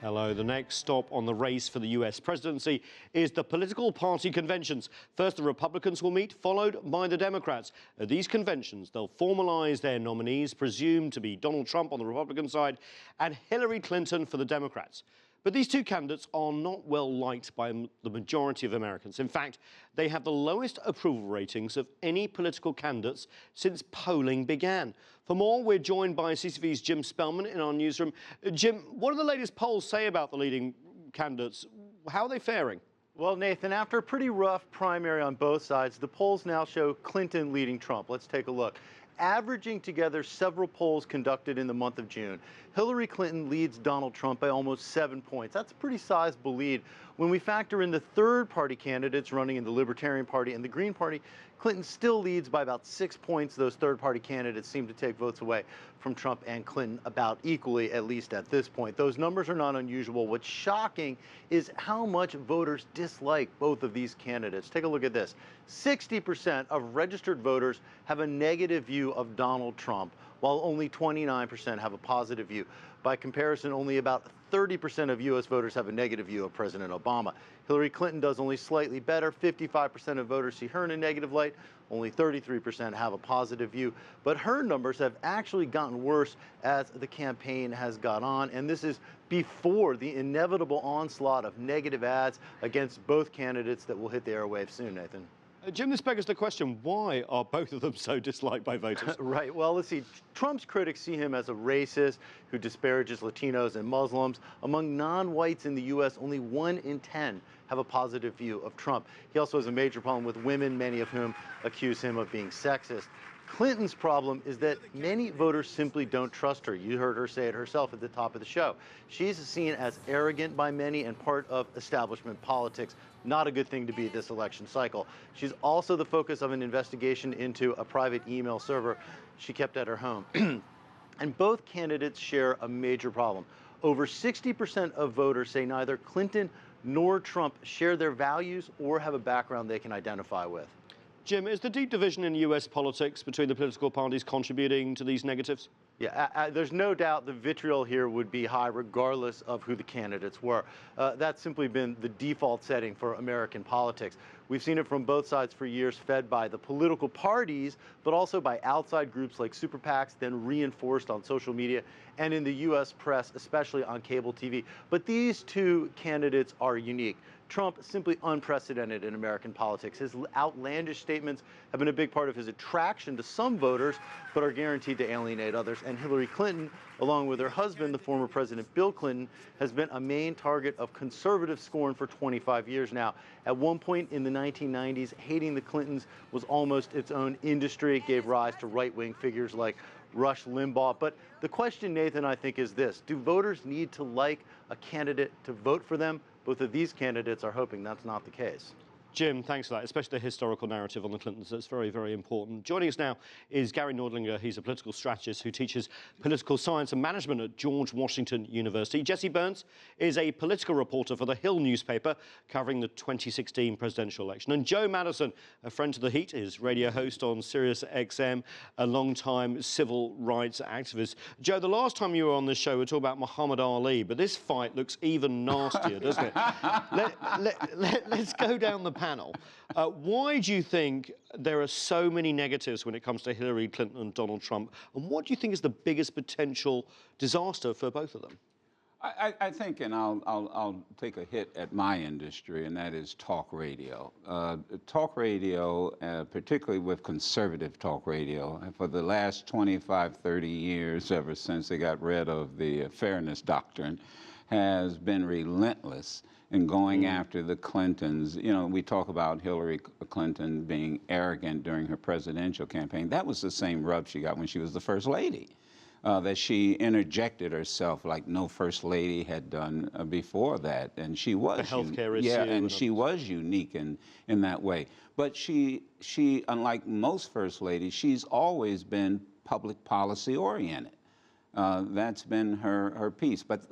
Hello. The next stop on the race for the US presidency is the political party conventions. First, the Republicans will meet, followed by the Democrats. At these conventions, they'll formalize their nominees, presumed to be Donald Trump on the Republican side and Hillary Clinton for the Democrats. But these two candidates are not well liked by the majority of Americans. In fact, they have the lowest approval ratings of any political candidates since polling began. For more, we're joined by CCTV's Jim Spellman in our newsroom. Jim, what do the latest polls say about the leading candidates? How are they faring? Well, Nathan, after a pretty rough primary on both sides, the polls now show Clinton leading Trump. Let's take a look. Averaging together several polls conducted in the month of June, Hillary Clinton leads Donald Trump by almost 7 points. That's a pretty sizable lead. When we factor in the third-party candidates running in the Libertarian Party and the Green Party, Clinton still leads by about 6 points. Those third-party candidates seem to take votes away from Trump and Clinton about equally, at least at this point. Those numbers are not unusual. What's shocking is how much voters dislike both of these candidates. Take a look at this. 60% of registered voters have a negative view of Donald Trump, while only 29% have a positive view. By comparison, only about 30% of U.S. voters have a negative view of President Obama. Hillary Clinton does only slightly better. 55% of voters see her in a negative light. Only 33% have a positive view. But her numbers have actually gotten worse as the campaign has gone on. And this is before the inevitable onslaught of negative ads against both candidates that will hit the airwaves soon, Nathan. Jim, this begs the question, why are both of them so disliked by voters? Right. Well, let's see. Trump's critics see him as a racist who disparages Latinos and Muslims. Among non-whites in the U.S., only 1 in 10 have a positive view of Trump. He also has a major problem with women, many of whom accuse him of being sexist. Clinton's problem is that many voters simply don't trust her. You heard her say it herself at the top of the show. She's seen as arrogant by many and part of establishment politics. Not a good thing to be this election cycle. She's also the focus of an investigation into a private email server she kept at her home. And both candidates share a major problem. Over 60% of voters say neither Clinton nor Trump share their values or have a background they can identify with. Jim, is the deep division in US politics between the political parties contributing to these negatives? Yeah, there's no doubt the vitriol here would be high regardless of who the candidates were. That's simply been the default setting for American politics. We've seen it from both sides for years, fed by the political parties, but also by outside groups like super PACs, then reinforced on social media and in the U.S. press, especially on cable TV. But these two candidates are unique. Trump, simply unprecedented in American politics. His outlandish statements have been a big part of his attraction to some voters, but are guaranteed to alienate others. And Hillary Clinton, along with her husband, the former President Bill Clinton, has been a main target of conservative scorn for 25 years now. At one point in the 1990s, hating the Clintons was almost its own industry. It gave rise to right-wing figures like Rush Limbaugh. But the question, Nathan, I think is this. Do voters need to like a candidate to vote for them? Both of these candidates are hoping that's not the case. Jim, thanks for that, especially the historical narrative on the Clintons. That's very, very important. Joining us now is Gary Nordlinger. He's a political strategist who teaches political science and management at George Washington University. Jesse Burns is a political reporter for the Hill newspaper covering the 2016 presidential election. And Joe Madison, a friend to the Heat, is radio host on Sirius XM, a long-time civil rights activist. Joe, the last time you were on this show, we were talking about Muhammad Ali, but this fight looks even nastier, doesn't it? Let's go down the panel. Why do you think there are so many negatives when it comes to Hillary Clinton and Donald Trump? And what do you think is the biggest potential disaster for both of them? I think, and I'll take a hit at my industry, and that is talk radio. Talk radio, particularly with conservative talk radio, for the last 25, 30 years, ever since they got rid of the fairness doctrine, has been relentless in going after the Clintons. You know, we talk about Hillary Clinton being arrogant during her presidential campaign. That was the same rub she got when she was the first lady. That she interjected herself like no first lady had done before that, and she was the healthcare issue. Yeah, and she was unique in that way. But she, unlike most first ladies, she's always been public policy oriented. That's been her piece. But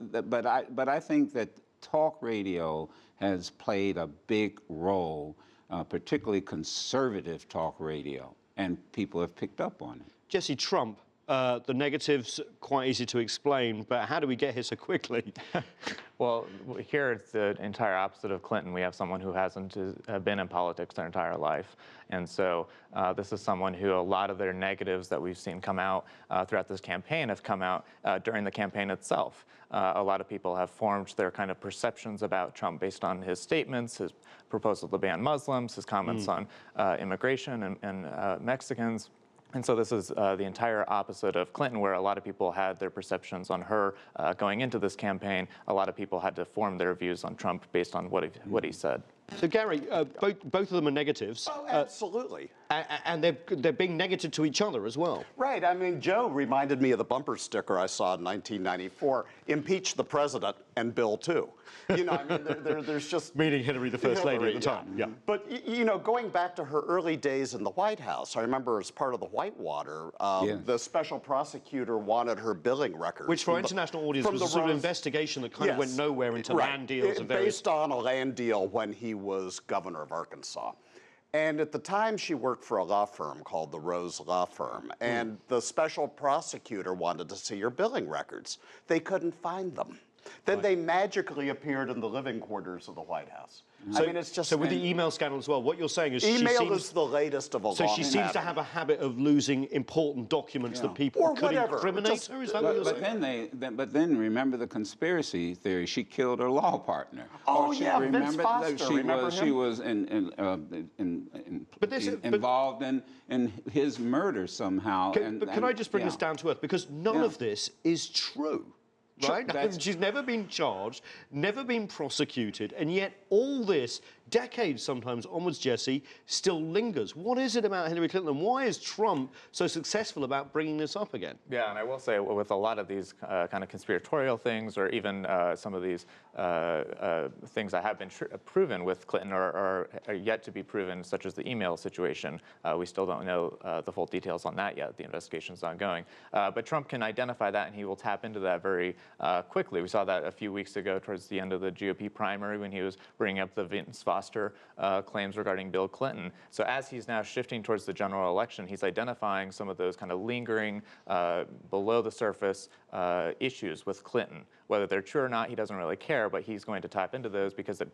I think that talk radio has played a big role, particularly conservative talk radio, and people have picked up on it. Jesse, Trump The negatives, quite easy to explain, but how do we get here so quickly? Well, here it's the entire opposite of Clinton. We have someone who hasn't been in politics their entire life. And so this is someone who a lot of their negatives that we've seen come out throughout this campaign have come out during the campaign itself. A lot of people have formed their kind of perceptions about Trump based on his statements, his proposal to ban Muslims, his comments on immigration and Mexicans. And so this is the entire opposite of Clinton, where a lot of people had their perceptions on her going into this campaign. A lot of people had to form their views on Trump based on what he said. So, Gary, both of them are negatives. Oh, absolutely. And they're being negative to each other as well. Right. I mean, Joe reminded me of the bumper sticker I saw in 1994, impeach the president and Bill too. You know, I mean, there's just... Meaning Hillary, the First Lady at the time. Yeah. But, you know, going back to her early days in the White House, I remember as part of the Whitewater, the special prosecutor wanted her billing records. Which, for international audience, was a sort of investigation that kind of went nowhere into land deals and various... Based on a land deal when he was governor of Arkansas. And at the time, she worked for a law firm called the Rose Law Firm, and the special prosecutor wanted to see her billing records. They couldn't find them. Then they magically appeared in the living quarters of the White House. So, I mean, it's just... So with the email scandal as well, what you're saying is email is the latest of a long So she seems to have a habit of losing important documents that people or could whatever. incriminate her? Is that what you're saying? But then remember the conspiracy theory. She killed her law partner. Oh, yeah, Vince Foster. She was involved in his murder somehow. Can I just bring this down to earth? Because none of this is true. Right? She's never been charged, never been prosecuted, and yet all this, decades sometimes onwards, Jesse, still lingers. What is it about Hillary Clinton, and why is Trump so successful about bringing this up again? Yeah, and I will say with a lot of these kind of conspiratorial things, or even some of these things that have been proven with Clinton are yet to be proven, such as the email situation. We still don't know the full details on that yet. The investigation's ongoing. But Trump can identify that, and he will tap into that very quickly. We saw that a few weeks ago towards the end of the GOP primary when he was bringing up the Vince Foster claims regarding Bill Clinton. So as he's now shifting towards the general election, he's identifying some of those kind of lingering below the surface issues with Clinton. Whether they're true or not, he doesn't really care, but he's going to tap into those because it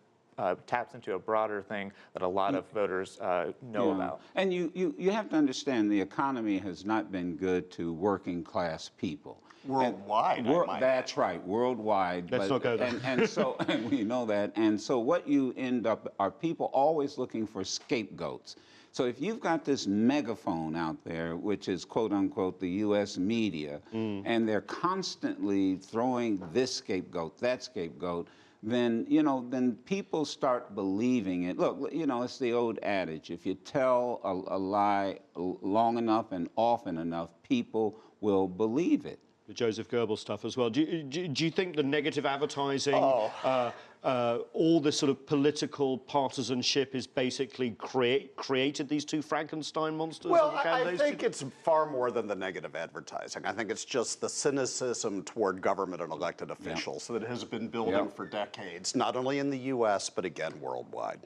taps into a broader thing that a lot of voters know about. And you have to understand the economy has not been good to working class people. Worldwide, that's right, worldwide. Let's not go there. And so we know that. And so what you end up are people always looking for scapegoats. So if you've got this megaphone out there, which is quote unquote the U.S. media, and they're constantly throwing this scapegoat, that scapegoat, then, you know, then people start believing it. Look, you know, it's the old adage, if you tell a lie long enough and often enough, people will believe it. The Joseph Goebbels stuff as well. Do you think the negative advertising, all this sort of political partisanship is basically created these two Frankenstein monsters? Well, I think it's far more than the negative advertising. I think it's just the cynicism toward government and elected officials that has been building for decades, not only in the U.S., but again, worldwide.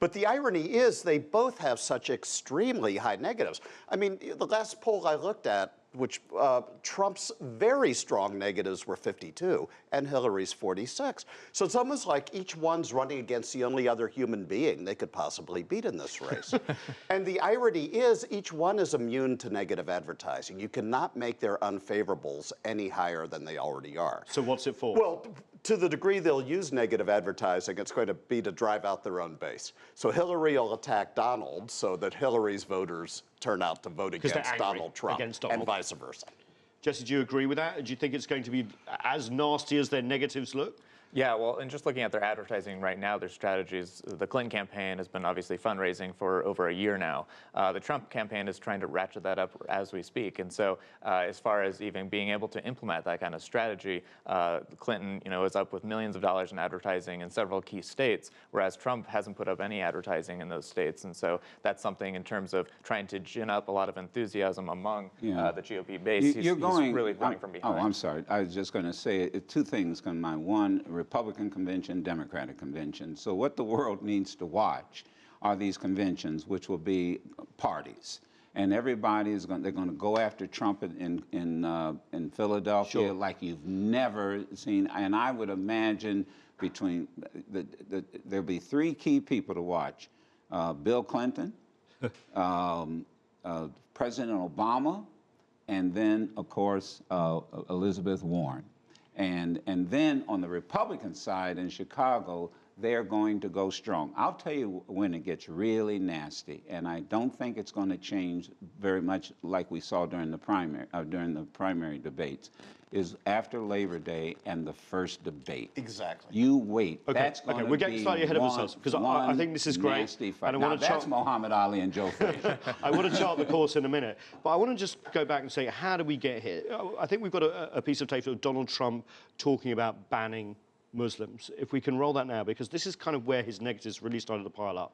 But the irony is they both have such extremely high negatives. I mean, the last poll I looked at, which Trump's very strong negatives were 52 and Hillary's 46. So it's almost like each one's running against the only other human being they could possibly beat in this race. And the irony is each one is immune to negative advertising. You cannot make their unfavorables any higher than they already are. So what's it for? Well, to the degree they'll use negative advertising, it's going to be to drive out their own base. So Hillary will attack Donald so that Hillary's voters turn out to vote against Donald Trump, and vice versa. Jesse, do you agree with that? Do you think it's going to be as nasty as their negatives look? Yeah, well, and just looking at their advertising right now, their strategies, the Clinton campaign has been obviously fundraising for over a year now. The Trump campaign is trying to ratchet that up as we speak. And so as far as even being able to implement that kind of strategy, Clinton, you know, is up with millions of dollars in advertising in several key states, whereas Trump hasn't put up any advertising in those states. And so that's something in terms of trying to gin up a lot of enthusiasm among the GOP base. He's really running from behind. Oh, I'm sorry. I was just going to say two things come to mind. One, Republican convention, Democratic convention. So what the world needs to watch are these conventions, which will be parties. and everybody is they're going to go after Trump in Philadelphia Sure. like you've never seen. And I would imagine there'll be three key people to watch: Bill Clinton, President Obama, and then, of course, Elizabeth Warren. And then on the Republican side in Chicago, they're going to go strong. I'll tell you when it gets really nasty, and I don't think it's going to change very much like we saw during the primary debates, is after Labor Day and the first debate. Exactly. You wait. Okay. That's going to we're getting slightly ahead of ourselves because I think this is great. Nasty fight. And I Now, want to that's Muhammad Ali and Joe Frazier. I want to chart the course in a minute, but I want to just go back and say, how do we get here? I think we've got a piece of tape of Donald Trump talking about banning Muslims. If we can roll that now, because this is kind of where his negatives really started to pile up.